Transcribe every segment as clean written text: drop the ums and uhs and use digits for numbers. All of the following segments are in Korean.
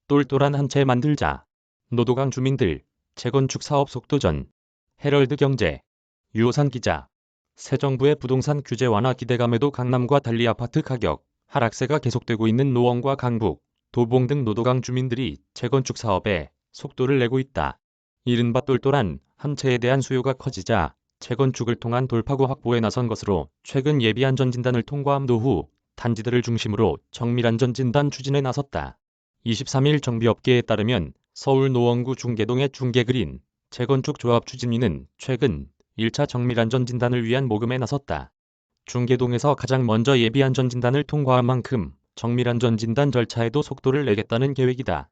똘똘한 한 채 만들자. 노도강 주민들, 재건축 사업 속도전. 헤럴드 경제. 유호산 기자. 새 정부의 부동산 규제 완화 기대감에도 강남과 달리 아파트 가격 하락세가 계속되고 있는 노원과 강북, 도봉 등 노도강 주민들이 재건축 사업에 속도를 내고 있다. 이른바 똘똘한 한 채에 대한 수요가 커지자 재건축을 통한 돌파구 확보에 나선 것으로 최근 예비안전진단을 통과한 노후 단지들을 중심으로 정밀안전진단 추진에 나섰다. 23일 정비업계에 따르면 서울 노원구 중계동의 중계그린 재건축 조합 추진위는 최근 1차 정밀안전진단을 위한 모금에 나섰다. 중계동에서 가장 먼저 예비안전진단을 통과한 만큼 정밀안전진단 절차에도 속도를 내겠다는 계획이다.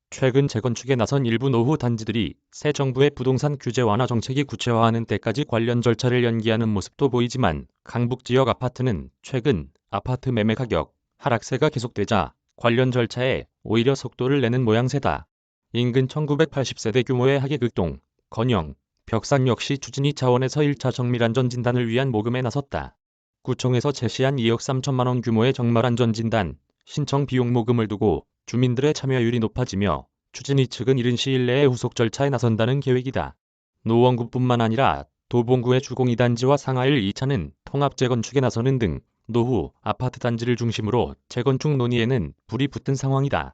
최근 재건축에 나선 일부 노후 단지들이 새 정부의 부동산 규제 완화 정책이 구체화하는 때까지 관련 절차를 연기하는 모습도 보이지만 강북 지역 아파트는 최근 아파트 매매 가격 하락세가 계속되자 관련 절차에 오히려 속도를 내는 모양새다. 인근 1980세대 규모의 하계극동, 건영, 벽산 역시 추진위 차원에서 1차 정밀안전진단을 위한 모금에 나섰다. 구청에서 제시한 2억 3천만 원 규모의 정밀안전진단 신청 비용 모금을 두고 주민들의 참여율이 높아지며 추진위 측은 이른 시일 내에 후속 절차에 나선다는 계획이다. 노원구뿐만 아니라 도봉구의 주공 2단지와 상하일 2차는 통합 재건축에 나서는 등 노후 아파트 단지를 중심으로 재건축 논의에는 불이 붙은 상황이다.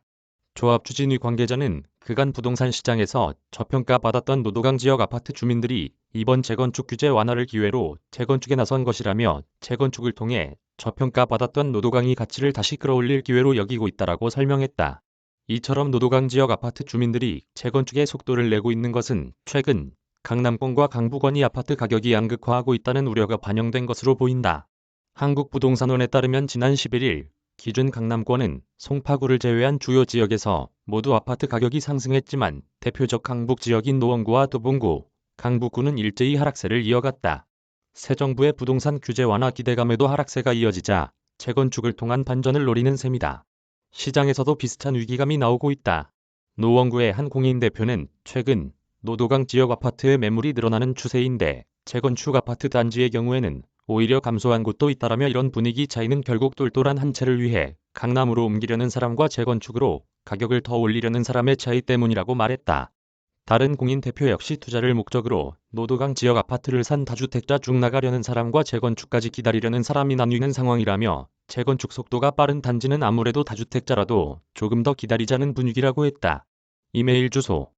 조합 추진위 관계자는 그간 부동산 시장에서 저평가받았던 노도강 지역 아파트 주민들이 이번 재건축 규제 완화를 기회로 재건축에 나선 것이라며 재건축을 통해 저평가받았던 노도강이 가치를 다시 끌어올릴 기회로 여기고 있다라고 설명했다. 이처럼 노도강 지역 아파트 주민들이 재건축에 속도를 내고 있는 것은 최근 강남권과 강북권이 아파트 가격이 양극화하고 있다는 우려가 반영된 것으로 보인다. 한국부동산원에 따르면 지난 11일 기준 강남권은 송파구를 제외한 주요 지역에서 모두 아파트 가격이 상승했지만 대표적 강북 지역인 노원구와 도봉구, 강북구는 일제히 하락세를 이어갔다. 새 정부의 부동산 규제 완화 기대감에도 하락세가 이어지자 재건축을 통한 반전을 노리는 셈이다. 시장에서도 비슷한 위기감이 나오고 있다. 노원구의 한 공인 대표는 최근 노도강 지역 아파트의 매물이 늘어나는 추세인데 재건축 아파트 단지의 경우에는 오히려 감소한 곳도 있다라며 이런 분위기 차이는 결국 똘똘한 한 채를 위해 강남으로 옮기려는 사람과 재건축으로 가격을 더 올리려는 사람의 차이 때문이라고 말했다. 다른 공인 대표 역시 투자를 목적으로 노도강 지역 아파트를 산 다주택자 중 나가려는 사람과 재건축까지 기다리려는 사람이 나뉘는 상황이라며 재건축 속도가 빠른 단지는 아무래도 다주택자라도 조금 더 기다리자는 분위기라고 했다. 이메일 주소